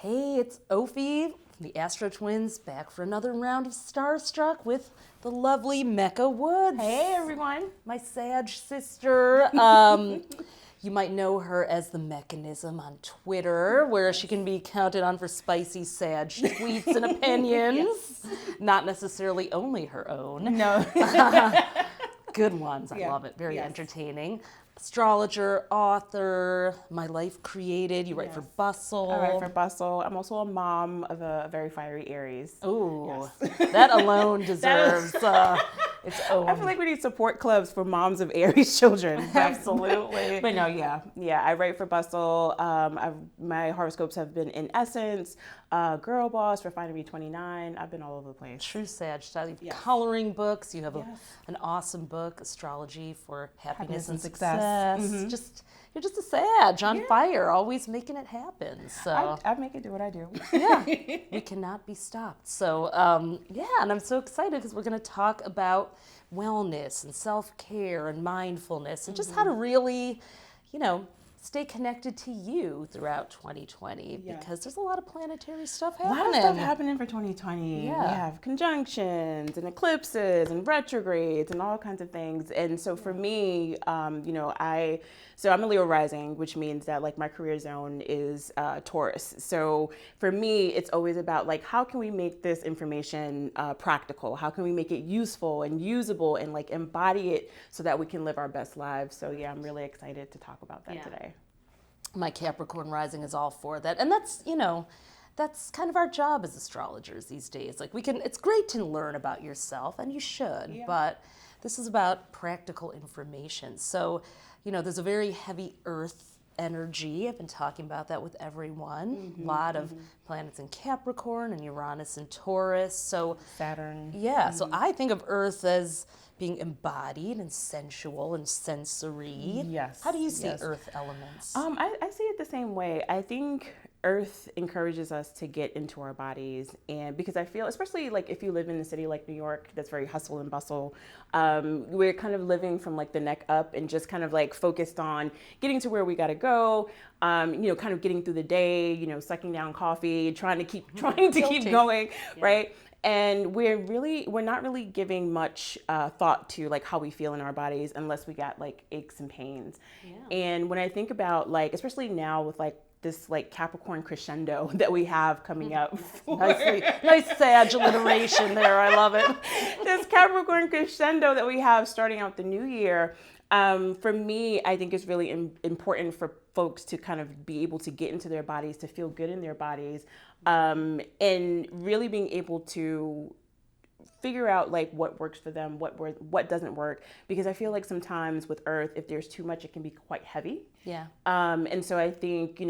Hey, it's Ophi, the AstroTwins, back for another round of Starstruck with the lovely Mecca Woods. Hey, everyone. My Sag sister. You might know her as the Mechanism on Twitter, where she can be counted on for spicy Sag tweets and opinions. Not necessarily only her own. No. Good ones. I love it. Very entertaining. Astrologer, author, My Life Created. You write for Bustle. I write for Bustle. I'm also a mom of a very fiery Aries. Ooh, that alone deserves its own. I feel like we need support clubs for moms of Aries children. Absolutely. But no, yeah. I write for Bustle. My horoscopes have been In Essence, Girl Boss, Refinery Me 29. I've been all over the place. True Sag style. Coloring books. You have an awesome book, Astrology for Happiness and Success. Mm-hmm. You're just a Sag on fire, always making it happen. So I make it do what I do. yeah, we cannot be stopped. So and I'm so excited because we're going to talk about wellness and self-care and mindfulness and just how to really, stay connected to you throughout 2020 because there's a lot of planetary stuff happening. A lot of stuff happening for 2020. Yeah. We have conjunctions and eclipses and retrogrades and all kinds of things. And so for me, I'm a Leo rising, which means that like my career zone is Taurus. So for me, it's always about like, how can we make this information practical? How can we make it useful and usable and like embody it so that we can live our best lives? So yeah, I'm really excited to talk about that today. My Capricorn rising is all for that. And that's, that's kind of our job as astrologers these days. Like it's great to learn about yourself, and you should, but this is about practical information. So, there's a very heavy earth energy. I've been talking about that with everyone. A lot of planets in Capricorn and Uranus in Taurus. So Saturn. Yeah, so I think of earth as being embodied and sensual and sensory. Yes. How do you see earth elements? I see it the same way. I think earth encourages us to get into our bodies, and because I feel, especially like if you live in a city like New York that's very hustle and bustle, we're kind of living from like the neck up and just kind of like focused on getting to where we got to go, kind of getting through the day, sucking down coffee, trying to keep going, right? And we're not really giving much thought to like how we feel in our bodies unless we got like aches and pains. And when I think about like, especially now with like this like Capricorn crescendo that we have coming up. Nice Sag alliteration there. I love it. This Capricorn crescendo that we have starting out the new year. For me, I think it's really important for folks to kind of be able to get into their bodies, to feel good in their bodies, and really being able to figure out like what works for them, what doesn't work, because I feel like sometimes with earth, if there's too much, it can be quite heavy. Yeah. And so I think,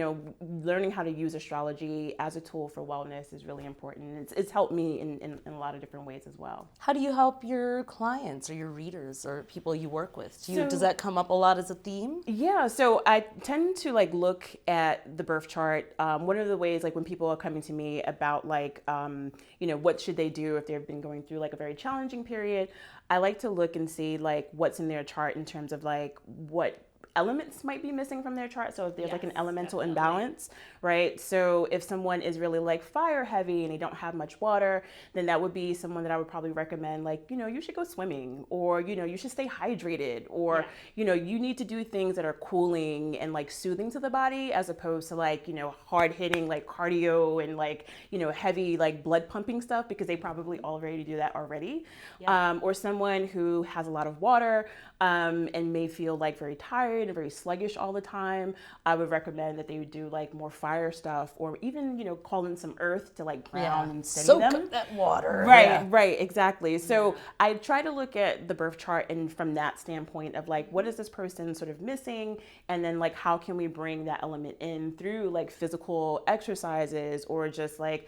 learning how to use astrology as a tool for wellness is really important. It's helped me in a lot of different ways as well. How do you help your clients or your readers or people you work with? Does that come up a lot as a theme? Yeah, so I tend to like look at the birth chart. One of the ways, like when people are coming to me about like, what should they do if they've been going through like a very challenging period, I like to look and see like what's in their chart in terms of like what elements might be missing from their chart. So if there's like an elemental imbalance, right? So if someone is really like fire heavy and they don't have much water, then that would be someone that I would probably recommend like, you should go swimming, or, you should stay hydrated, or, you need to do things that are cooling and like soothing to the body, as opposed to like, hard hitting like cardio and like, heavy like blood pumping stuff, because they probably already do that already. Or someone who has a lot of water and may feel like very tired and very sluggish all the time. I would recommend that they would do like more fire stuff, or even, call in some earth to like ground and steady them. Soak that water. Right, exactly. So I try to look at the birth chart and from that standpoint of like, what is this person sort of missing? And then like, how can we bring that element in through like physical exercises, or just like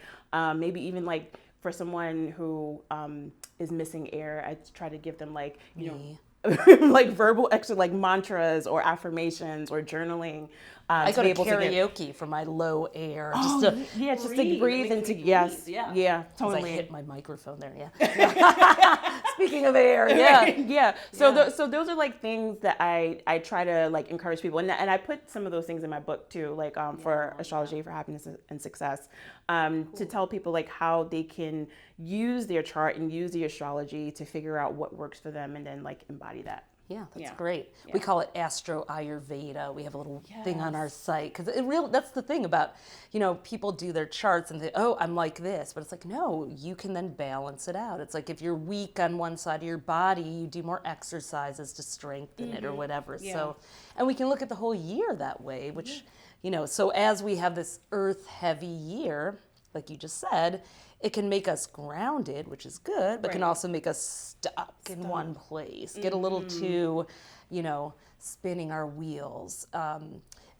maybe even like for someone who is missing air, I try to give them like, like verbal extra like mantras or affirmations or journaling I to go be to able to get. karaoke for my low air. Oh, just to breathe into, yes, yeah, As totally. I hit my microphone there, yeah. Speaking of air, yeah. Yeah. So so those are like things that I try to like encourage people, and I put some of those things in my book too, like for astrology for happiness and success, to tell people like how they can use their chart and use the astrology to figure out what works for them, and then like embody that. Yeah, that's great. We call it Astro Ayurveda. We have a little thing on our site because that's the thing about, people do their charts and think, oh, I'm like this. But it's like, no, you can then balance it out. It's like if you're weak on one side of your body, you do more exercises to strengthen it or whatever. Yeah. So, and we can look at the whole year that way, which, so as we have this earth heavy year, like you just said, it can make us grounded, which is good, but can also make us stuck in one place, get a little too, spinning our wheels.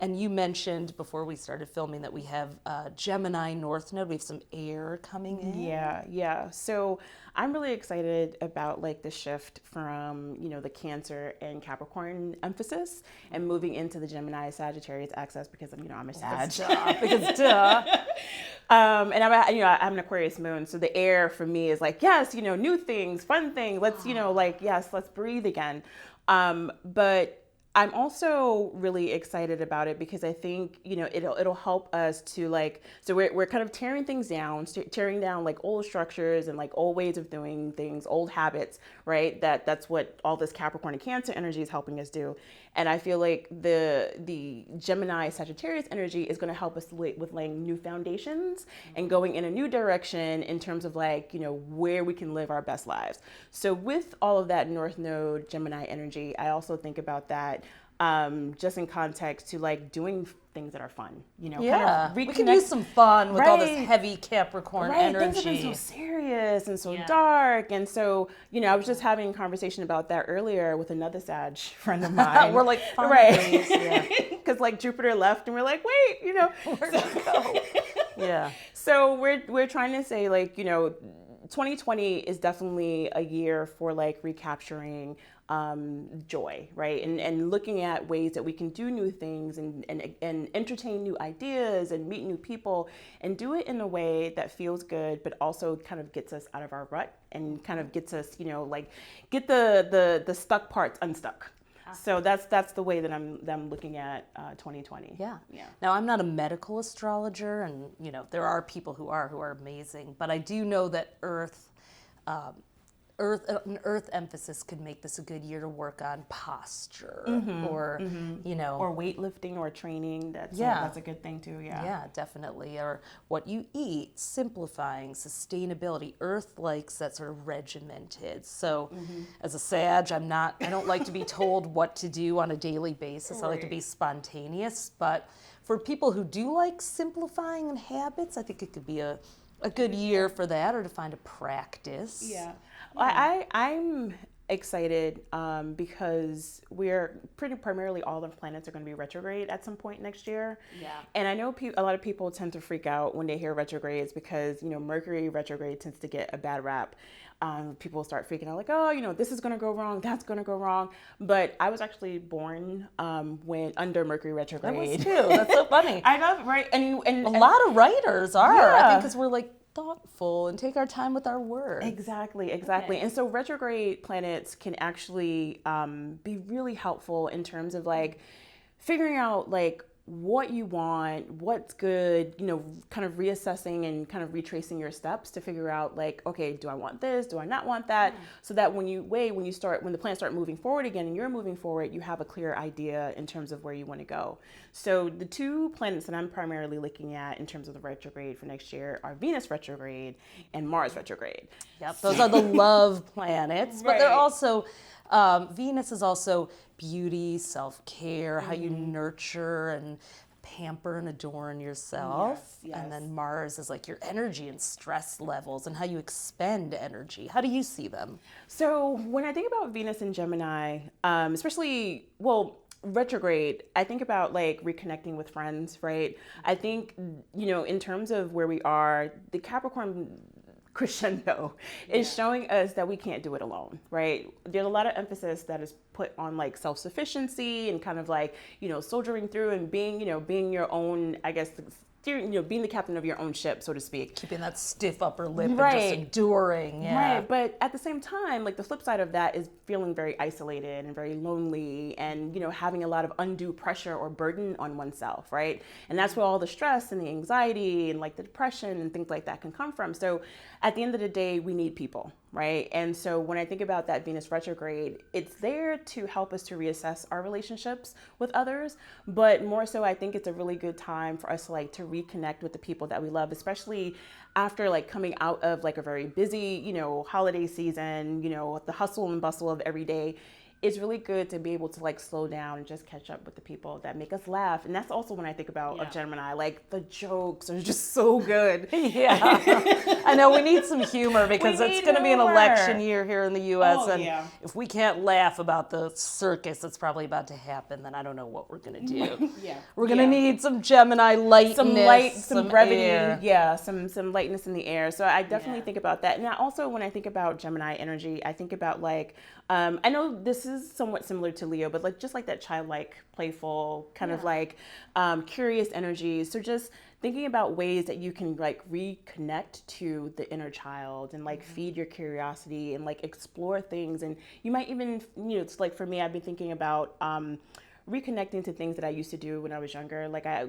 And you mentioned before we started filming that we have Gemini North Node. We have some air coming in. Yeah. So I'm really excited about like the shift from, the Cancer and Capricorn emphasis and moving into the Gemini Sagittarius axis because, I'm a Sag. Because duh. And I'm an Aquarius moon. So the air for me is like, yes, new things, fun things. Let's, yes, let's breathe again. But I'm also really excited about it because I think, it'll help us to like, so we're kind of tearing things down, tearing down like old structures and like old ways of doing things, old habits, right? That's what all this Capricorn and Cancer energy is helping us do. And I feel like the Gemini Sagittarius energy is going to help us with laying new foundations and going in a new direction in terms of like, where we can live our best lives. So with all of that North Node Gemini energy, I also think about that just in context to like doing things that are fun, kind of we can use some fun with all this heavy Capricorn energy. Things have been so serious and so dark, and so I was just having a conversation about that earlier with another Sag friend of mine. We're like fun because like Jupiter left, and we're like, wait, where'd it go? Yeah. So we're trying to say like 2020 is definitely a year for like recapturing joy, right? And looking at ways that we can do new things and entertain new ideas and meet new people and do it in a way that feels good, but also kind of gets us out of our rut and kind of gets us, like get the stuck parts unstuck. So that's the way that I'm looking at 2020. Yeah. Now I'm not a medical astrologer, and there are people who are amazing, but I do know that an earth emphasis could make this a good year to work on posture or or weightlifting or training. That's a good thing too. Yeah, definitely. Or what you eat, simplifying, sustainability. Earth likes that sort of regimented. So as a Sag, I don't like to be told what to do on a daily basis. I like to be spontaneous, but for people who do like simplifying and habits, I think it could be a good year for that, or to find a practice. Yeah. I'm excited because we're pretty primarily all the planets are going to be retrograde at some point next year. Yeah. And I know a lot of people tend to freak out when they hear retrogrades because, Mercury retrograde tends to get a bad rap. People start freaking out like, oh, this is going to go wrong, that's going to go wrong. But I was actually born when under Mercury retrograde. I was too. That's so funny. I know, right? And a lot of writers are. I think because we're like thoughtful and take our time with our words. Exactly. And so retrograde planets can actually be really helpful in terms of like figuring out like what you want, what's good, kind of reassessing and kind of retracing your steps to figure out like, okay, do I want this? Do I not want that? So that when the planets start moving forward again and you're moving forward, you have a clear idea in terms of where you want to go. So the two planets that I'm primarily looking at in terms of the retrograde for next year are Venus retrograde and Mars retrograde. Yep, those are the love planets, but they're also, Venus is also beauty, self-care, how you nurture and pamper and adorn yourself. Yes. And then Mars is like your energy and stress levels and how you expend energy. How do you see them? So when I think about Venus and Gemini, especially, retrograde, I think about like reconnecting with friends, right? I think, in terms of where we are, the Capricorn crescendo is showing us that we can't do it alone, right? There's a lot of emphasis that is put on like self-sufficiency and kind of like, soldiering through and being your own, I guess, being the captain of your own ship, so to speak. Keeping that stiff upper lip and just enduring. Yeah. Right. But at the same time, like the flip side of that is feeling very isolated and very lonely and, having a lot of undue pressure or burden on oneself, right? And that's where all the stress and the anxiety and like the depression and things like that can come from. So at the end of the day, we need people, right? And so when I think about that Venus retrograde, it's there to help us to reassess our relationships with others, but more so I think it's a really good time for us to reconnect with the people that we love, especially after like coming out of like a very busy, holiday season, the hustle and bustle of every day. It's really good to be able to like slow down and just catch up with the people that make us laugh. And that's also when I think about a Gemini, like the jokes are just so good. Yeah. I know we need some humor because it's going to be an election year here in the U.S. If we can't laugh about the circus that's probably about to happen, then I don't know what we're going to do. We're going to need some Gemini lightness. Some brevity. Air. Some lightness in the air. So I definitely think about that. And also when I think about Gemini energy, I think about like, I know this is somewhat similar to Leo, but like just like that childlike, playful, kind of like curious energy. So just thinking about ways that you can like reconnect to the inner child and like feed your curiosity and like explore things. And you might even, it's like for me, I've been thinking about reconnecting to things that I used to do when I was younger. Like I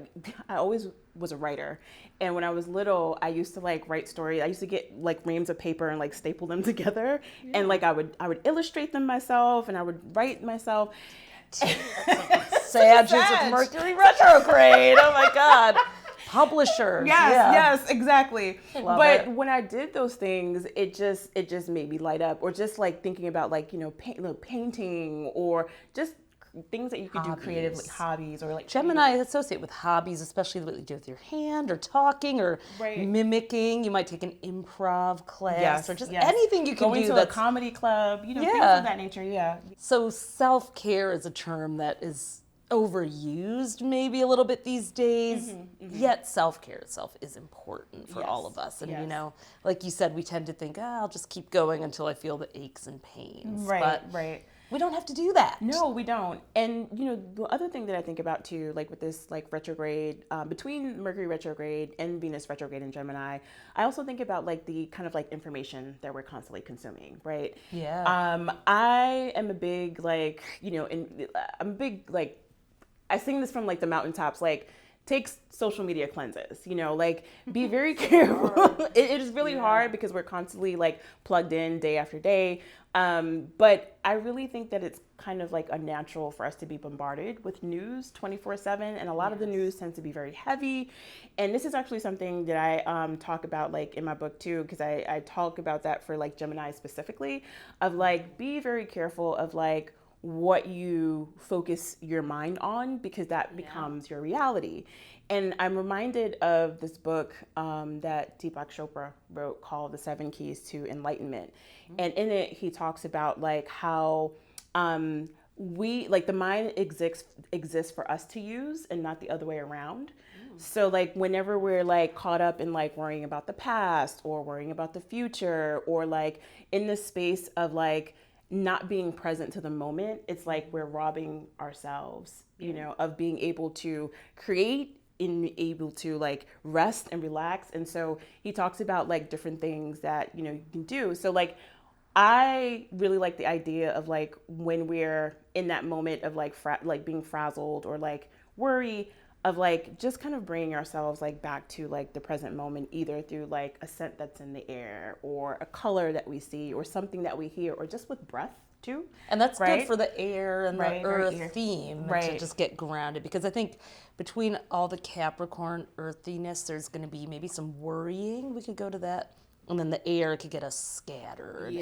always was a writer. And when I was little, I used to like write stories. I used to get like reams of paper and like staple them together. And like I would illustrate them myself and I would write myself. Sagittarius with Mercury retrograde. Oh my God. Publisher. Yes, exactly. But when I did those things, it just made me light up. Or just like thinking about like, painting or just things that you could do creatively, hobbies or like Gemini associate with hobbies, especially what you do with your hand or talking or mimicking. You might take an improv class or just anything you can Going do. To a comedy club, things of that nature. So self-care is a term that is overused maybe a little bit these days, yet self-care itself is important for all of us. And like you said, we tend to think, I'll just keep going until I feel the aches and pains. But we don't have to do that. No, we don't. And, the other thing that I think about too, like with this like retrograde, between Mercury retrograde and Venus retrograde in Gemini, I also think about like the kind of like information that we're constantly consuming, right? Yeah. I am a big like, I'm a big like, I sing this from like the mountaintops, like take social media cleanses, like be very careful. It is really hard because we're constantly like plugged in day after day. But I really think that it's kind of like unnatural for us to be bombarded with news 24/7. And a lot of the news tends to be very heavy. And this is actually something that I talk about like in my book too, because I talk about that for like Gemini specifically, of like be very careful of like what you focus your mind on, because that becomes your reality. And I'm reminded of this book that Deepak Chopra wrote called The 7 Keys to Enlightenment. And in it, he talks about like how we, like the mind exists for us to use and not the other way around. So like whenever we're like caught up in like worrying about the past or worrying about the future or like in the space of like not being present to the moment, it's like we're robbing ourselves, of being able to create and able to like rest and relax. And so he talks about like different things that, you can do. So like, I really like the idea of like when we're in that moment of like being frazzled or like worry, of like just kind of bringing ourselves like back to like the present moment, either through like a scent that's in the air or a color that we see or something that we hear, or just with breath too. And that's good for the air and the earth theme to just get grounded, because I think between all the Capricorn earthiness, there's going to be maybe some worrying. We could go to that. And then the air could get us scattered.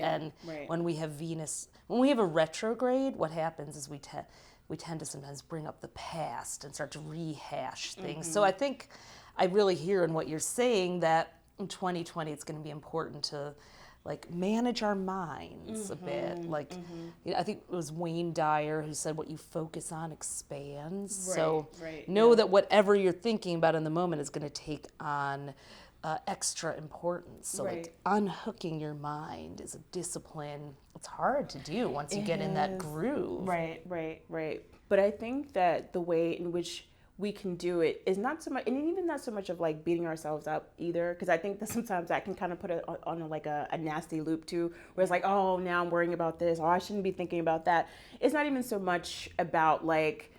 When we have Venus, when we have a retrograde, what happens is we tend to sometimes bring up the past and start to rehash things. So I think I really hear in what you're saying that in 2020 it's going to be important to like manage our minds a bit. Like I think it was Wayne Dyer who said what you focus on expands. So know that whatever you're thinking about in the moment is going to take on extra importance. So Right. like unhooking your mind is a discipline. It's hard to do once you get in that groove. Right. But I think that the way in which we can do it is not so much, and even not so much of like beating ourselves up either, because I think that sometimes that can kind of put it on like a nasty loop too, where it's like, oh, now I'm worrying about this, or I shouldn't be thinking about that. It's not even so much about like,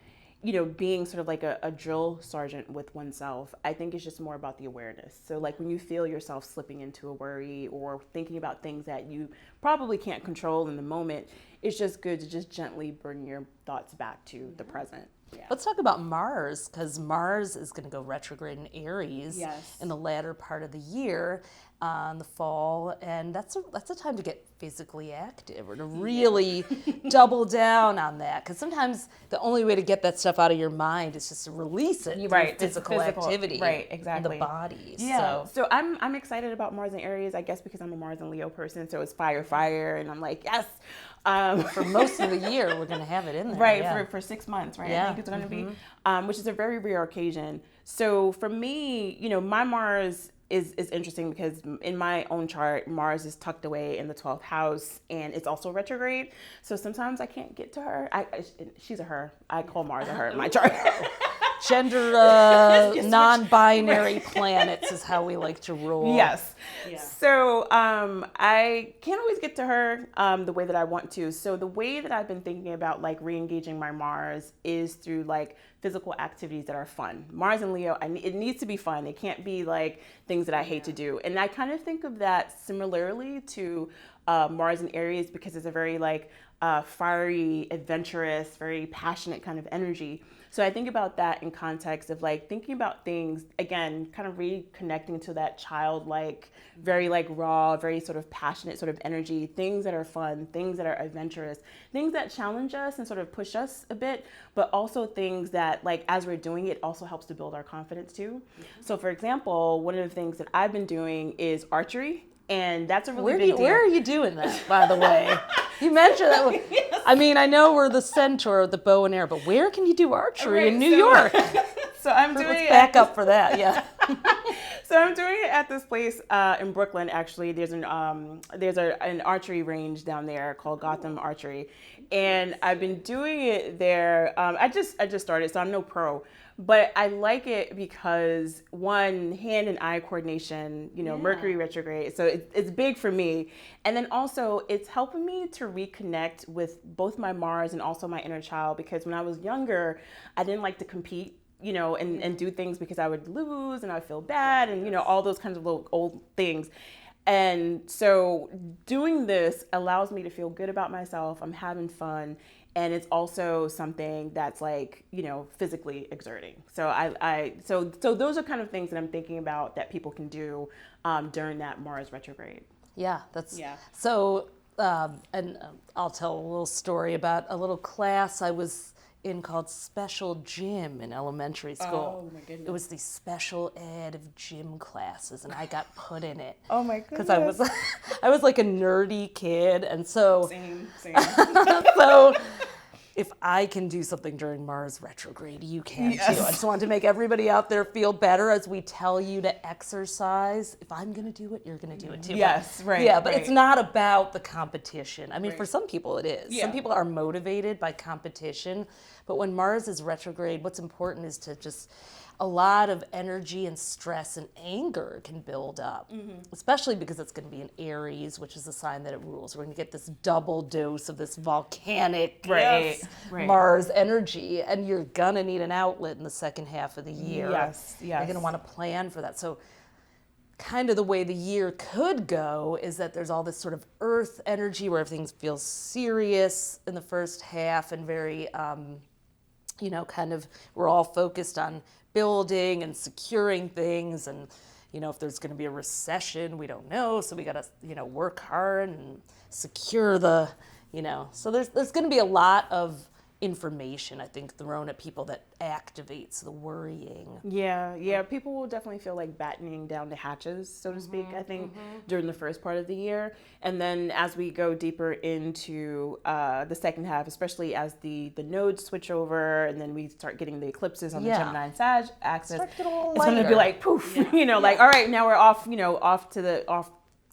being sort of like a drill sergeant with oneself. I think it's just more about the awareness. So like when you feel yourself slipping into a worry or thinking about things that you probably can't control in the moment, it's just good to just gently bring your thoughts back to the present. Yeah. Let's talk about Mars, because Mars is going to go retrograde in Aries Yes. in the latter part of the year, in the fall, and that's a time to get physically active or to really double down on that. Because sometimes the only way to get that stuff out of your mind is just to release it through physical activity, right? Exactly. in the body. Yeah. So I'm excited about Mars and Aries. I guess because I'm a Mars and Leo person, so it's fire, and I'm like yes. For most of the year, we're going to have it in there. Right, yeah. for 6 months, right? Yeah. I think it's going to be, which is a very rare occasion. So for me, my Mars is interesting because in my own chart, Mars is tucked away in the 12th house, and it's also retrograde. So sometimes I can't get to her. She's a her. I call Mars a her in my chart. Gender non-binary planets is how we like to roll. Yes. Yeah. So I can't always get to her the way that I want to. So the way that I've been thinking about like re-engaging my Mars is through like physical activities that are fun. Mars and Leo, it needs to be fun. It can't be like things that I hate to do. And I kind of think of that similarly to Mars and Aries because it's a very like fiery, adventurous, very passionate kind of energy. So I think about that in context of like thinking about things, again, kind of reconnecting to that childlike, very like raw, very sort of passionate sort of energy, things that are fun, things that are adventurous, things that challenge us and sort of push us a bit, but also things that like as we're doing it also helps to build our confidence too. So for example, one of the things that I've been doing is archery. And that's a really big deal. Where are you doing that, by the way? You mentioned that. Yes. I mean, I know we're the centaur of the bow and arrow, but where can you do archery in New York? So I'm doing Let's back up for that, yeah. So I'm doing it at this place in Brooklyn. Actually, there's an archery range down there called Gotham Archery, and I've been doing it there. I just started, so I'm no pro. But I like it because one, hand and eye coordination, Mercury retrograde. So it's big for me. And then also it's helping me to reconnect with both my Mars and also my inner child, because when I was younger, I didn't like to compete, and do things because I would lose and I would feel bad and, all those kinds of little old things. And so doing this allows me to feel good about myself. I'm having fun. And it's also something that's like, physically exerting. So so those are kind of things that I'm thinking about that people can do during that Mars retrograde. Yeah, So, and I'll tell a little story about a little class I was in called Special Gym in elementary school. Oh my goodness. It was the special ed of gym classes, and I got put in it. Oh my goodness. Because I was like a nerdy kid, and so Same. so if I can do something during Mars retrograde, you can too. I just wanted to make everybody out there feel better as we tell you to exercise. If I'm going to do it, you're going to do it too. Yes, right. Yeah, but it's not about the competition. I mean, for some people it is. Yeah. Some people are motivated by competition, but when Mars is retrograde, what's important is to just a lot of energy and stress and anger can build up, especially because it's going to be in Aries, which is the sign that it rules. We're going to get this double dose of this volcanic Mars energy, and you're going to need an outlet in the second half of the year. Yes. You're going to want to plan for that. So kind of the way the year could go is that there's all this sort of earth energy where everything feels serious in the first half and very, kind of we're all focused on building and securing things, and if there's going to be a recession, we don't know, so we got to work hard and secure the so there's going to be a lot of information, I think, thrown at people that activates the worrying. Yeah. People will definitely feel like battening down the hatches, so to speak, I think, during the first part of the year. And then as we go deeper into the second half, especially as the nodes switch over and then we start getting the eclipses on the Gemini and Sag axis, it's going to be like poof, like, all right, now we're off, off to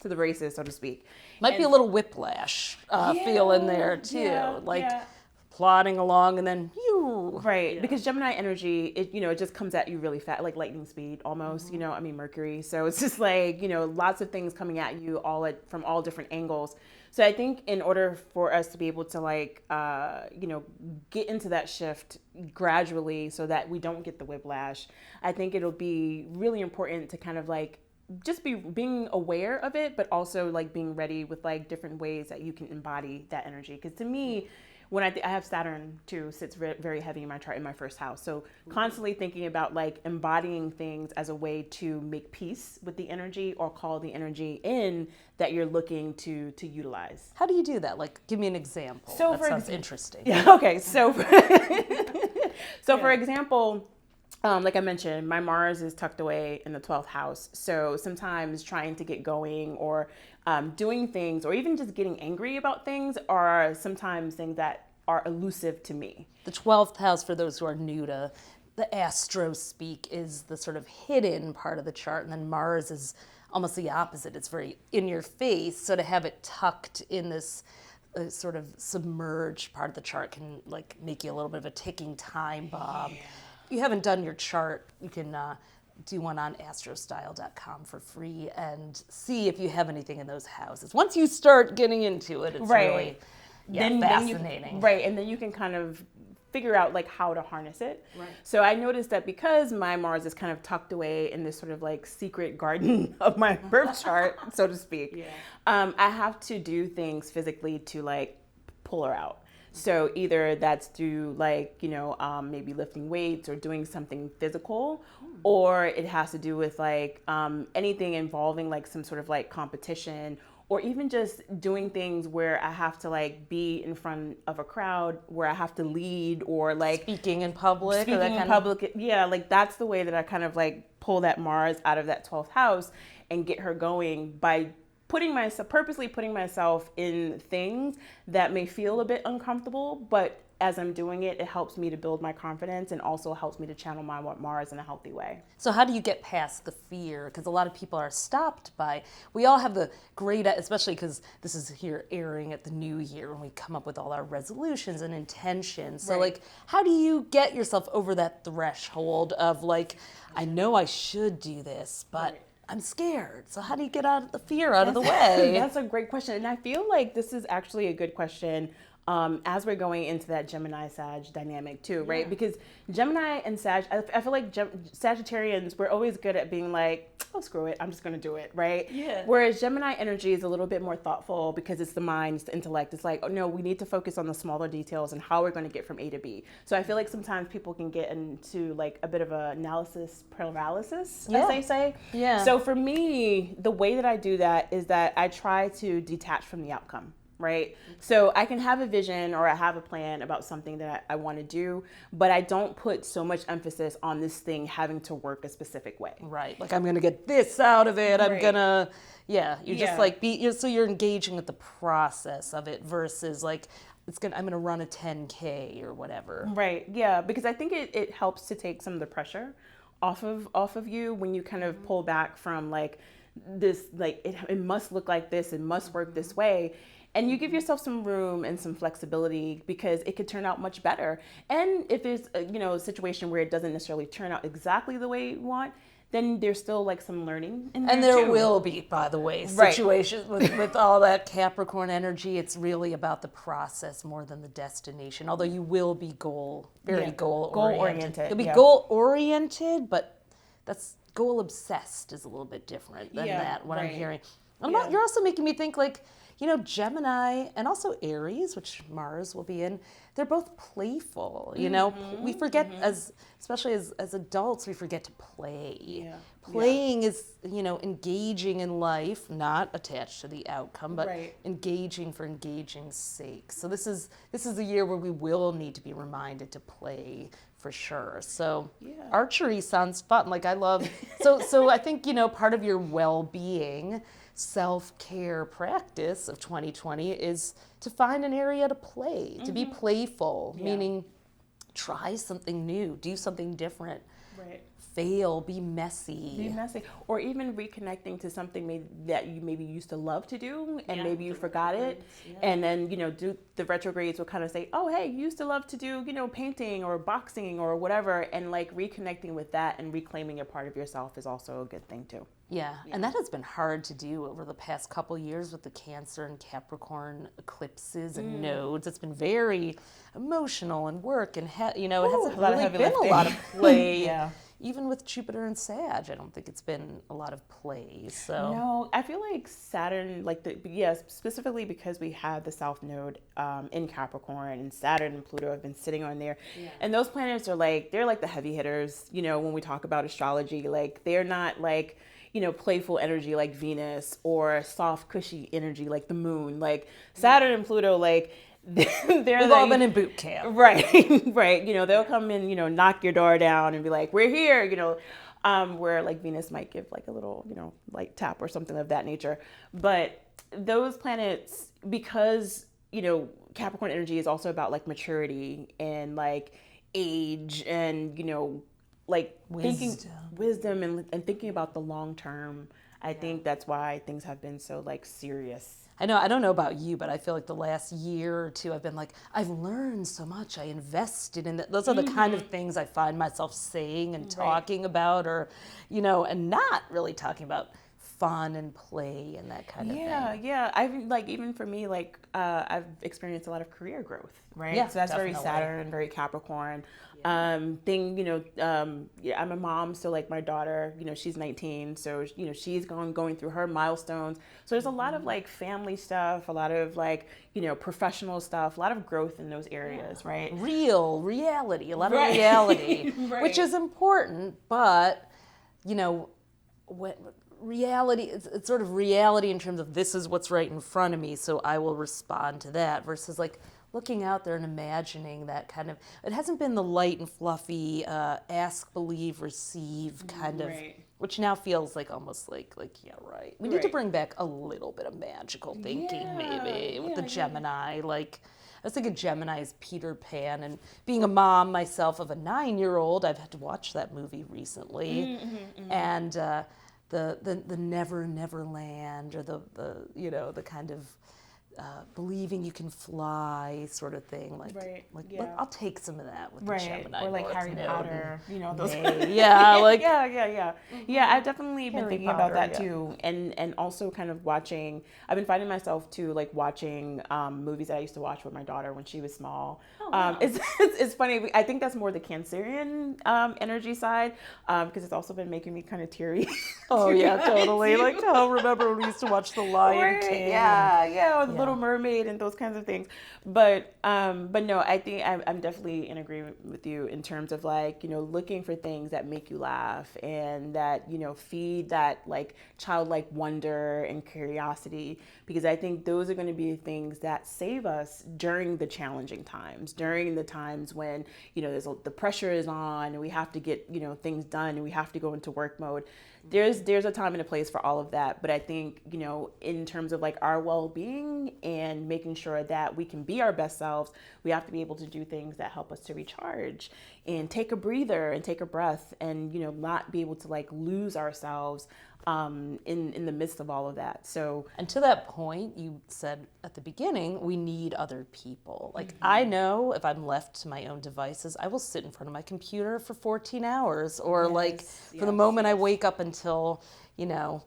the races, so to speak. Might be a little whiplash feel in there too, plodding along and then because Gemini energy, it just comes at you really fast, like lightning speed almost. Mercury, so it's just like lots of things coming at you from all different angles. So I think in order for us to be able to get into that shift gradually so that we don't get the whiplash, I think it'll be really important to kind of like just being aware of it, but also like being ready with like different ways that you can embody that energy. Because to me, when I have Saturn too, sits very heavy in my chart in my first house. So constantly thinking about like embodying things as a way to make peace with the energy or call the energy in that you're looking to utilize. How do you do that? Like, give me an example. So that sounds interesting. Yeah. Okay. So, for example, like I mentioned, my Mars is tucked away in the 12th house. So sometimes trying to get going or doing things or even just getting angry about things are sometimes things that are elusive to me. The 12th house, for those who are new to the astro speak, is the sort of hidden part of the chart. And then Mars is almost the opposite. It's very in your face. So to have it tucked in this sort of submerged part of the chart can like make you a little bit of a ticking time bomb. If you haven't done your chart, you can do one on astrostyle.com for free and see if you have anything in those houses. Once you start getting into it, it's really fascinating. And then you can kind of figure out like how to harness it. So I noticed that because my Mars is kind of tucked away in this sort of like secret garden of my birth chart, so to speak, I have to do things physically to like pull her out. So either that's through like, maybe lifting weights or doing something physical, or it has to do with like anything involving like some sort of like competition, or even just doing things where I have to like be in front of a crowd where I have to lead or like speaking in public. Yeah, like that's the way that I kind of like pull that Mars out of that 12th house and get her going by purposely putting myself in things that may feel a bit uncomfortable, but as I'm doing it, it helps me to build my confidence and also helps me to channel my Mars in a healthy way. So how do you get past the fear? Because a lot of people are stopped by, we all have the great, especially because this is here airing at the new year when we come up with all our resolutions and intentions. So like, how do you get yourself over that threshold of like, I know I should do this, but I'm scared. So how do you get the fear out of the way? That's a great question. And I feel like this is actually a good question as we're going into that Gemini-Sag dynamic too, right? Because Gemini and Sag, I feel like Sagittarians, we're always good at being like, oh, screw it, I'm just going to do it, right? Yeah. Whereas Gemini energy is a little bit more thoughtful because it's the mind, it's the intellect. It's like, oh no, we need to focus on the smaller details and how we're going to get from A to B. So I feel like sometimes people can get into like a bit of a analysis paralysis, as they say. Yeah. So for me, the way that I do that is that I try to detach from the outcome. Right? So I can have a vision or I have a plan about something that I want to do, but I don't put so much emphasis on this thing having to work a specific way. Right. Like I'm going to get this out of it. I'm going to, just like so you're engaging with the process of it versus like, I'm going to run a 10K or whatever. Right. Yeah. Because I think it helps to take some of the pressure off of you when you kind of pull back from like this, like it must look like this, it must work this way. And you give yourself some room and some flexibility because it could turn out much better. And if it's a situation where it doesn't necessarily turn out exactly the way you want, then there's still like some learning in there. And there will be, by the way, situations with all that Capricorn energy. It's really about the process more than the destination. Although you will be goal oriented. Goal-oriented. You'll be goal oriented, but that's goal obsessed is a little bit different than that, what I'm hearing. And you're also making me think like, Gemini and also Aries, which Mars will be in, they're both playful, we forget especially as adults, we forget to play. Yeah. Playing is, engaging in life, not attached to the outcome, but engaging for engaging's sake. So this is a year where we will need to be reminded to play for sure. So archery sounds fun. Like I love, so I think, part of your well-being, self-care practice of 2020 is to find an area to play, to be playful, meaning try something new, do something different. Right. Fail, be messy, or even reconnecting to something that you maybe used to love to do, and maybe you forgot it, and then do the retrogrades will kind of say, oh hey, you used to love to do painting or boxing or whatever, and like reconnecting with that and reclaiming a part of yourself is also a good thing too. Yeah, and that has been hard to do over the past couple years with the Cancer and Capricorn eclipses and nodes. It's been very emotional and work, and it hasn't really been a lot of play. Even with Jupiter and Sag, I don't think it's been a lot of play. So no, I feel like Saturn, specifically because we have the South Node in Capricorn, and Saturn and Pluto have been sitting on there, and those planets are they're like the heavy hitters. When we talk about astrology, like they're not like playful energy like Venus, or soft, cushy energy like the moon. Like Saturn and Pluto, we've all been in boot camp. Right. They'll come in, knock your door down and be like, we're here, where like Venus might give like a little, light tap or something of that nature. But those planets, because, Capricorn energy is also about like maturity and like age and, wisdom and thinking about the long term. I think that's why things have been so like serious. I don't know about you, but I feel like the last year or two I've been like, I've learned so much. I invested in that. Those are the kind of things I find myself saying and talking about, or, and not really talking about fun and play and that kind of thing. Yeah. I've even for me, I've experienced a lot of career growth, right? Yeah, so that's definitely. very Saturn, very Capricorn. I'm a mom, so like my daughter, she's 19, so she's going through her milestones. So there's a lot of like family stuff, a lot of like professional stuff, a lot of growth in those areas, right? Reality, a lot of reality, which is important, but reality, it's sort of reality in terms of this is what's right in front of me, so I will respond to that, versus like looking out there and imagining that kind of, it hasn't been the light and fluffy ask, believe, receive kind of, which now feels like almost like we need to bring back a little bit of magical thinking maybe with the Gemini. Like I was thinking Gemini's Peter Pan, and being a mom myself of a 9-year-old, I've had to watch that movie recently, and the Never Land, or the kind of believing you can fly sort of thing, I'll take some of that with the Gemini, or like Harry Potter, those. I've definitely been thinking about that too, and also kind of watching. I've been finding myself too, like watching movies that I used to watch with my daughter when she was small. It's funny. I think that's more the Cancerian energy side, because it's also been making me kind of teary. Totally. Like, remember when we used to watch The Lion King? Or The Little Mermaid and those kinds of things. But no, I think I'm definitely in agreement with you in terms of like, looking for things that make you laugh and that, feed that like childlike wonder and curiosity, because I think those are going to be the things that save us during the challenging times, during the times when, the pressure is on and we have to get, things done and we have to go into work mode. There's a time and a place for all of that. But I think, in terms of like our well-being and making sure that we can be our best selves, we have to be able to do things that help us to recharge and take a breather and take a breath and, not be able to like lose ourselves in the midst of all of that. So, and to that point, you said at the beginning, we need other people. Like, I know if I'm left to my own devices, I will sit in front of my computer for 14 hours, or from the moment I wake up until, an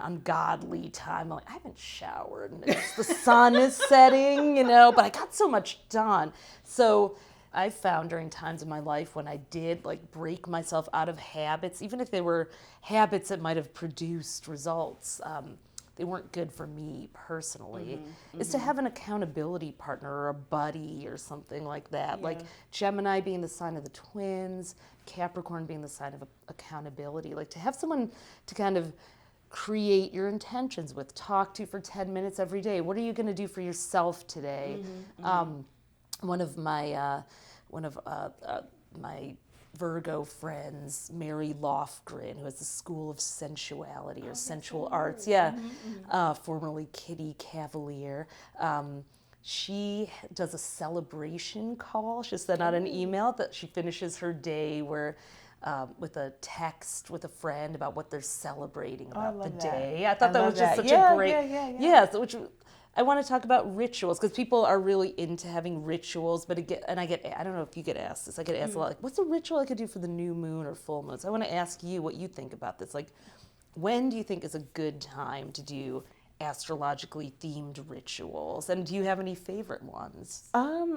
ungodly time. Like, I haven't showered and the sun is setting, but I got so much done. So I found during times in my life when I did like break myself out of habits, even if they were habits that might have produced results, they weren't good for me personally, is to have an accountability partner or a buddy or something like that. Like Gemini being the sign of the twins, Capricorn being the sign of accountability. Like to have someone to kind of create your intentions with, talk to for 10 minutes every day. What are you going to do for yourself today? One of my Virgo friends, Mary Lofgren, who has the School of Sensuality or Sensual Arts, formerly Kitty Cavalier. She does a celebration call. She sent out an email that she finishes her day with a text with a friend about what they're celebrating about the day. I thought that was just such a great, so which I want to talk about rituals because people are really into having rituals, but I don't know if you get asked this. I get asked a lot, like, what's a ritual I could do for the new moon or full moon? So I want to ask you what you think about this. Like, when do you think is a good time to do astrologically themed rituals? And do you have any favorite ones?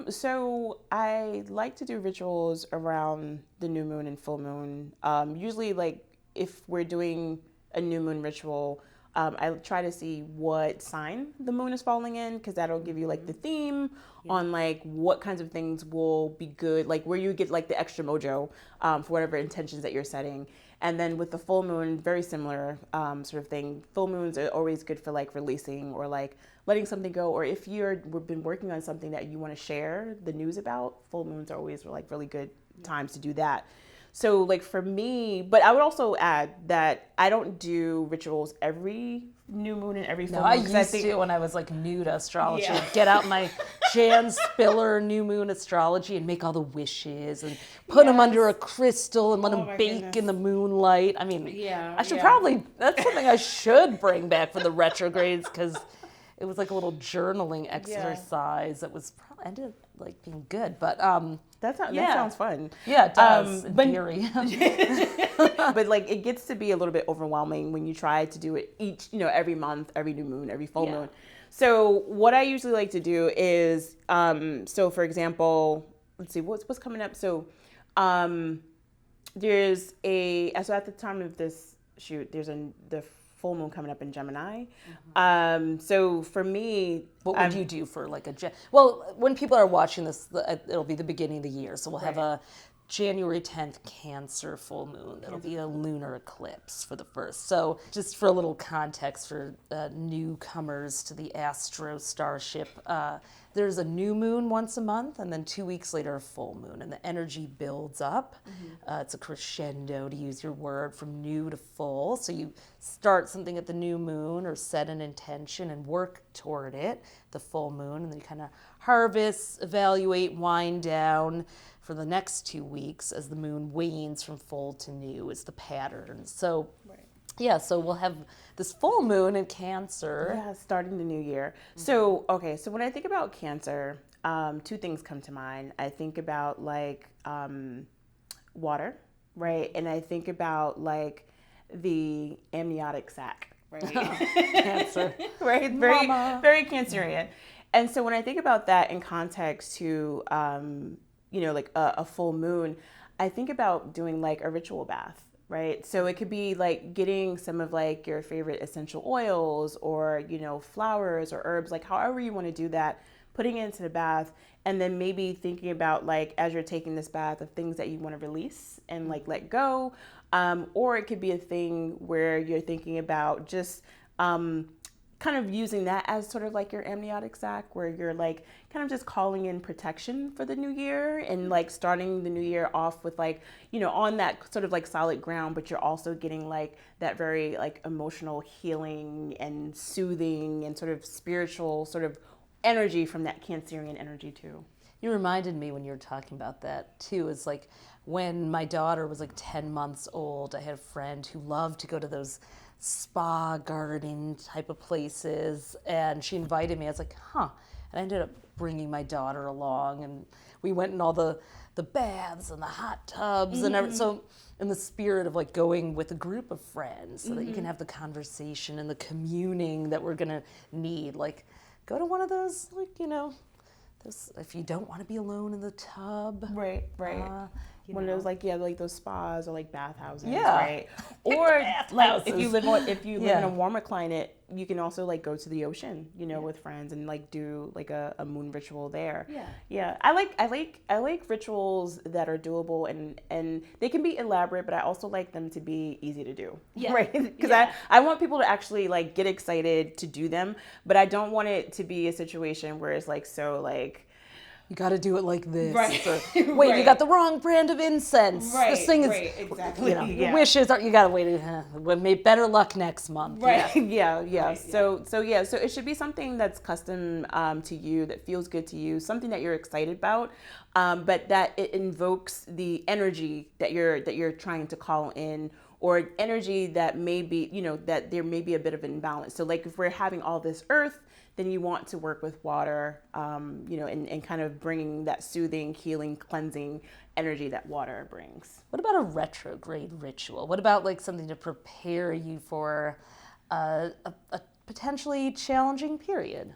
So I like to do rituals around the new moon and full moon. Usually, like, if we're doing a new moon ritual, I try to see what sign the moon is falling in, because that'll give you like the theme on like what kinds of things will be good, like where you get like the extra mojo for whatever intentions that you're setting. And then with the full moon, very similar sort of thing. Full moons are always good for like releasing or like letting something go, or if we've been working on something that you want to share the news about, full moons are always like really good times to do that. So like for me, but I would also add that I don't do rituals every new moon and every full moon. I used to when I was like new to astrology. Get out my Jan Spiller new moon astrology and make all the wishes and put them under a crystal and let them bake in the moonlight. I mean, I should probably, that's something I should bring back for the retrogrades, because it was like a little journaling exercise that was ended up like being good. But that sounds fun. Yeah, it does. In theory. But like it gets to be a little bit overwhelming when you try to do it each, every month, every new moon, every full moon. So what I usually like to do is, so for example, let's see, what's coming up. So there's so at the time of this shoot, there's the full moon coming up in Gemini. So for me, what would you do for like well, when people are watching this, it'll be the beginning of the year. So we'll have a January 10th Cancer full moon. That'll be a lunar eclipse for the first. So just for a little context for newcomers to the Astro Starship, there's a new moon once a month, and then 2 weeks later a full moon, and the energy builds up. It's a crescendo, to use your word, from new to full. So you start something at the new moon or set an intention and work toward it, the full moon, and then you kind of harvest, evaluate, wind down for the next 2 weeks as the moon wanes from full to new is the pattern. So so we'll have this full moon in Cancer. Yeah, starting the new year. So, okay, so when I think about Cancer, two things come to mind. I think about like water, right? And I think about like the amniotic sac, right? Cancer. Right? Very, very Cancerian. And so when I think about that in context to, like a full moon, I think about doing like a ritual bath. Right. So it could be like getting some of like your favorite essential oils or, flowers or herbs, like however you want to do that, putting it into the bath, and then maybe thinking about like, as you're taking this bath, of things that you want to release and like let go. Or it could be a thing where you're thinking about just kind of using that as sort of like your amniotic sac, where you're like kind of just calling in protection for the new year and like starting the new year off with like, on that sort of like solid ground, but you're also getting like that very like emotional healing and soothing and sort of spiritual sort of energy from that Cancerian energy too. You reminded me when you were talking about that too, is like when my daughter was like 10 months old, I had a friend who loved to go to those spa garden type of places, and she invited me. I was like, and I ended up bringing my daughter along, and we went in all the baths and the hot tubs and everything. So in the spirit of like going with a group of friends so that you can have the conversation and the communing that we're gonna need, like go to one of those like if you don't want to be alone in the tub. Right. One of those like those spas or like bathhouses, right? Or like if you live in a warmer climate, you can also like go to the ocean, with friends and like do like a moon ritual there. Yeah. I like rituals that are doable and they can be elaborate, but I also like them to be easy to do. Yeah. Right? Because I want people to actually like get excited to do them, but I don't want it to be a situation where it's like so like you got to do it like this. Right. Or, wait, you got the wrong brand of incense. Right. This thing is, exactly. Your wishes are, you got to wait, better luck next month. Right. Yeah. Right. So it should be something that's custom to you, that feels good to you, something that you're excited about, but that it invokes the energy that you're trying to call in, or energy that may be, that there may be a bit of an imbalance. So like if we're having all this earth, then you want to work with water, and kind of bringing that soothing, healing, cleansing energy that water brings. What about a retrograde ritual? What about like something to prepare you for a potentially challenging period?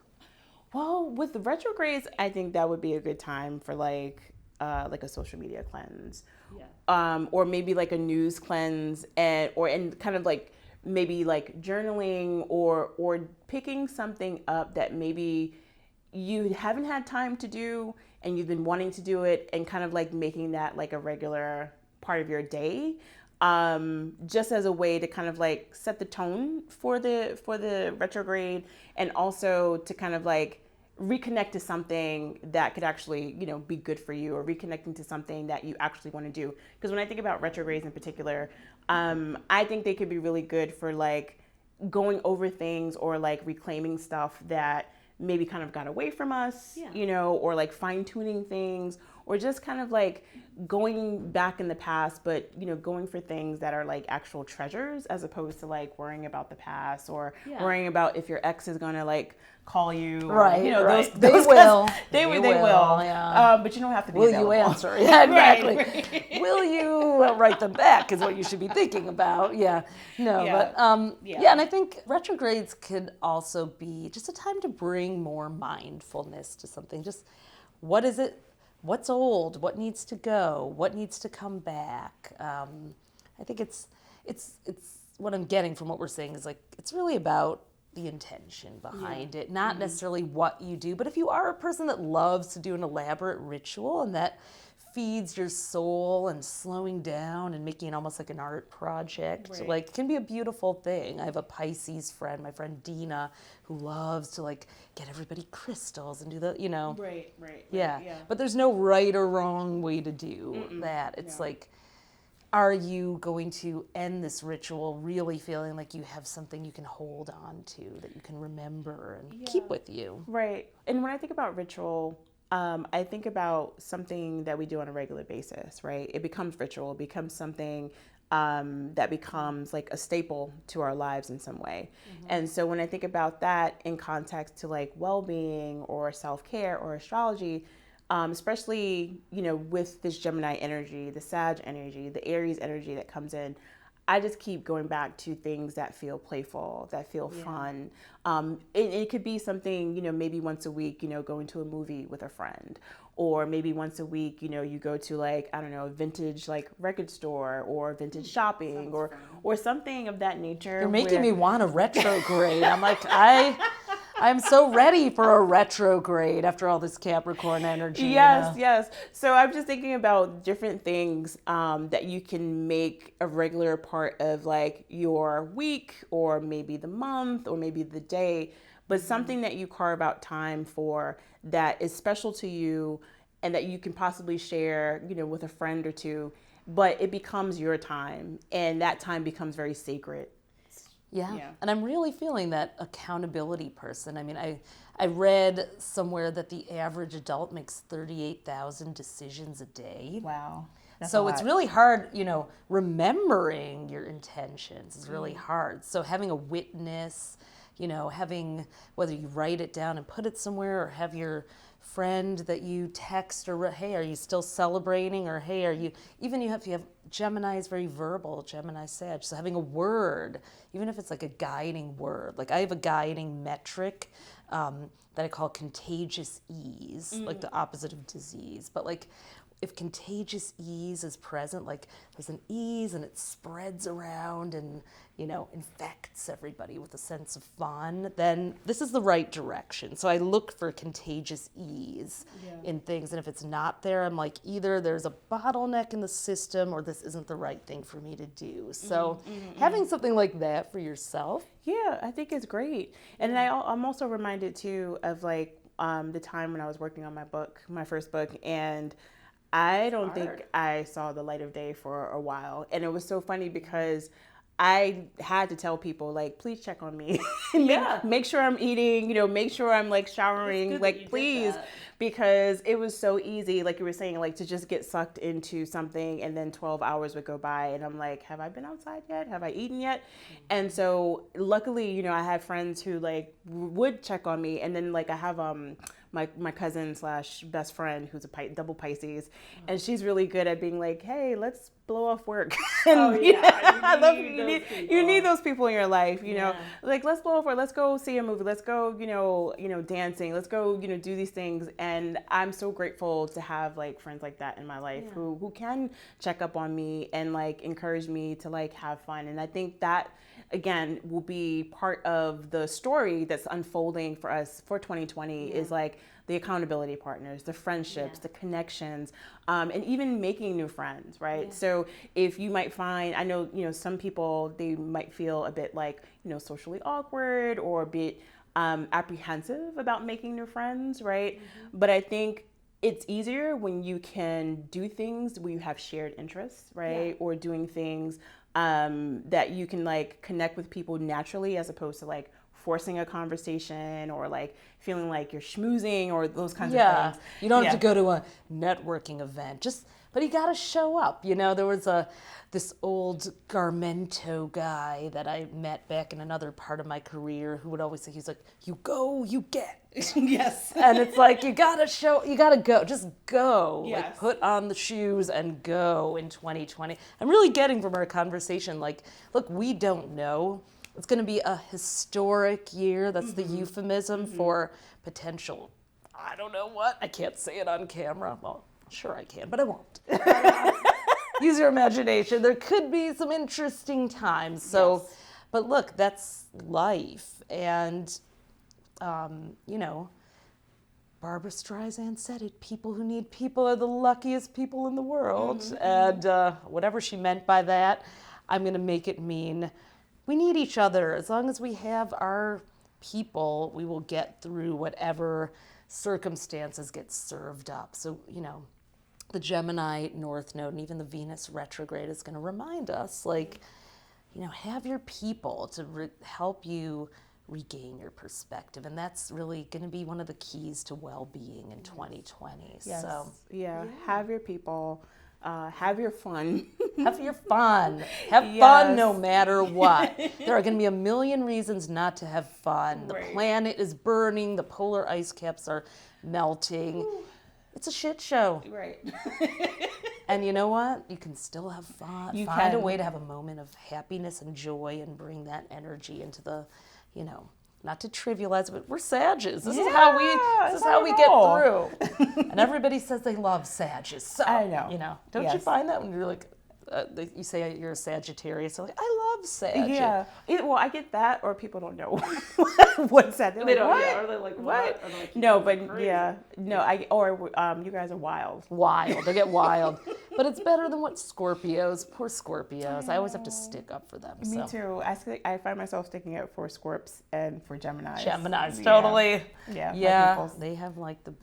Well, with the retrogrades, I think that would be a good time for like a social media cleanse, or maybe like a news cleanse, and kind of like maybe like journaling or picking something up that maybe you haven't had time to do and you've been wanting to do it, and kind of like making that like a regular part of your day, just as a way to kind of like set the tone for the retrograde, and also to kind of like reconnect to something that could actually, be good for you, or reconnecting to something that you actually want to do. Because when I think about retrogrades in particular, I think they could be really good for like going over things, or like reclaiming stuff that maybe kind of got away from us, or like fine tuning things, or just kind of like going back in the past, but going for things that are like actual treasures, as opposed to like worrying about the past, or worrying about if your ex is gonna like call you, right? Those they will. They will. Yeah. But you don't have to be. Will available. you answer? Yeah, exactly. Right. Will you write them back? Is what you should be thinking about. Yeah. No. Yeah. But and I think retrogrades could also be just a time to bring more mindfulness to something. Just what is it? What's old? What needs to go? What needs to come back? I think it's what I'm getting from what we're saying is like it's really about the intention behind it, not necessarily what you do. But if you are a person that loves to do an elaborate ritual and that feeds your soul and slowing down and making it almost like an art project, like it can be a beautiful thing. I have a Pisces friend, my friend Dina, who loves to like get everybody crystals and do the, Right. Yeah. But there's no right or wrong way to do that. It's like, are you going to end this ritual really feeling like you have something you can hold on to, that you can remember and keep with you? Right. And when I think about ritual, I think about something that we do on a regular basis, right? It becomes ritual, it becomes something that becomes like a staple to our lives in some way. And so when I think about that in context to like well-being or self-care or astrology, especially, with this Gemini energy, the Sag energy, the Aries energy that comes in, I just keep going back to things that feel playful, that feel fun. It could be something, maybe once a week, going to a movie with a friend, or maybe once a week, you go to like, I don't know, a vintage like record store or vintage shopping or something of that nature. You're making me want a retrograde. I'm like, I'm so ready for a retrograde after all this Capricorn energy. Yes. So I'm just thinking about different things that you can make a regular part of like your week, or maybe the month, or maybe the day, but something that you carve out time for that is special to you and that you can possibly share, with a friend or two, but it becomes your time, and that time becomes very sacred. Yeah. And I'm really feeling that accountability person. I mean, I read somewhere that the average adult makes 38,000 decisions a day. Wow. So it's really hard, remembering your intentions is really hard. So having a witness, having, whether you write it down and put it somewhere, or have your friend that you text or, hey, are you still celebrating? Or, hey, are you, even you have Gemini is very verbal, Gemini Sag. So having a word, even if it's like a guiding word, like I have a guiding metric that I call contagious ease, like the opposite of disease. But like if contagious ease is present, like there's an ease and it spreads around and, you know, infects everybody with a sense of fun, then this is the right direction. So I look for contagious ease in things. And if it's not there, I'm like, either there's a bottleneck in the system or this isn't the right thing for me to do. So having something like that for yourself. Yeah, I think it's great. And then I'm also reminded too of like the time when I was working on my book, my first book, and I don't think I saw the light of day for a while. And it was so funny because I had to tell people, like, please check on me. Make sure I'm eating, you know, make sure I'm like showering, like, please, because it was so easy, like you were saying, like to just get sucked into something and then 12 hours would go by and I'm like, have I been outside yet? Have I eaten yet? And so luckily, you know, I had friends who like would check on me. And then like I have my cousin / best friend who's a double Pisces, and she's really good at being like, hey, let's blow off work. And, you need those people in your life, you know, like let's blow off work, let's go see a movie, let's go, you know, dancing, let's go, you know, do these things. And I'm so grateful to have like friends like that in my life who can check up on me and like encourage me to like have fun. And I think that again will be part of the story that's unfolding for us for 2020 is like the accountability partners, the friendships, the connections, and even making new friends, right? So if you might find, I know, you know, some people, they might feel a bit like, you know, socially awkward or a bit apprehensive about making new friends, right? But I think it's easier when you can do things where you have shared interests, right? Or doing things that you can like connect with people naturally as opposed to like forcing a conversation or like feeling like you're schmoozing or those kinds of things. You don't have to go to a networking event, but you got to show up. You know, there was this old Garmento guy that I met back in another part of my career who would always say, he's like, you go, you get. And it's like, you got to go, just go. Like put on the shoes and go in 2020. I'm really getting from our conversation, like, look, we don't know. It's going to be a historic year. That's the euphemism for potential, I don't know what. I can't say it on camera. Well, sure I can, but I won't. Use your imagination. There could be some interesting times. So, but look, that's life. And, you know, Barbara Streisand said it, people who need people are the luckiest people in the world. And whatever she meant by that, I'm going to make it mean we need each other. As long as we have our people, we will get through whatever circumstances get served up. So, you know, the Gemini North Node and even the Venus retrograde is going to remind us, like, you know, have your people to help you regain your perspective. And that's really going to be one of the keys to well-being in 2020. So, have your people. Have your fun. Have your fun. Have fun no matter what. There are going to be a million reasons not to have fun. The planet is burning. The polar ice caps are melting. Ooh. It's a shit show. Right. And you know what? You can still have fun. Find a way to have a moment of happiness and joy and bring that energy into the, you know, not to trivialize, but we're Sages. This is how we get through. And everybody says they love Sages. So, I know. You know, don't you find that when you're like, you say you're a Sagittarius, so like, I love Sag. Yeah. Well, I get that, or people don't know what's that. They're like, what? Yeah. Are they like, what? Are they like, no, but crazy? You guys are wild. They get wild. But it's better than what Scorpios, poor Scorpios. I always have to stick up for them. Me too. I find myself sticking up for Scorps and for Geminis. Totally. Yeah. They have like the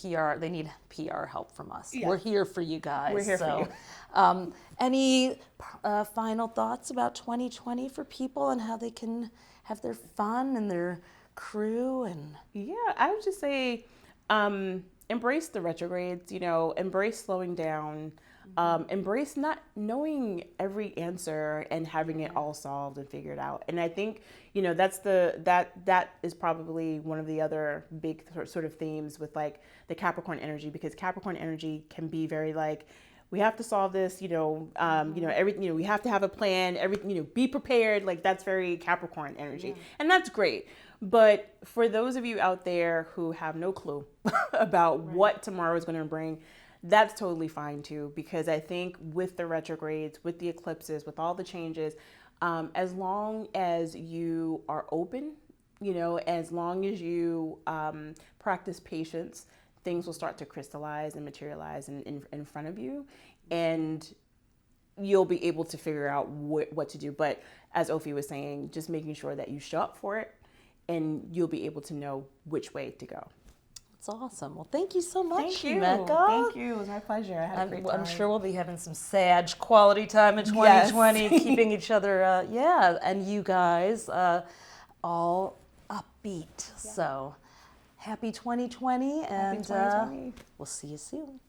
PR. They need PR help from us. Yeah. We're here for you guys. We're here for you. Any final thoughts about 2020 for people and how they can have their fun and their crew? And I would just say embrace the retrogrades, you know, embrace slowing down. Embrace not knowing every answer and having it all solved and figured out. And I think, that is probably one of the other big sort of themes with like the Capricorn energy, because Capricorn energy can be very like, we have to solve this, everything, we have to have a plan, everything, be prepared. Like that's very Capricorn energy. Yeah. And that's great. But for those of you out there who have no clue about what tomorrow is going to bring, that's totally fine too, because I think with the retrogrades, with the eclipses, with all the changes, as long as you are open, as long as you practice patience, things will start to crystallize and materialize in front of you, and you'll be able to figure out what to do. But as Ophi was saying, just making sure that you show up for it, and you'll be able to know which way to go. That's awesome. Well, thank you so much, Thank you. Mecca. Thank you. It was my pleasure. I had a great time. I'm sure we'll be having some Sag quality time in 2020, yes. Keeping each other, and you guys all upbeat. Yeah. So happy 2020, and happy 2020. We'll see you soon.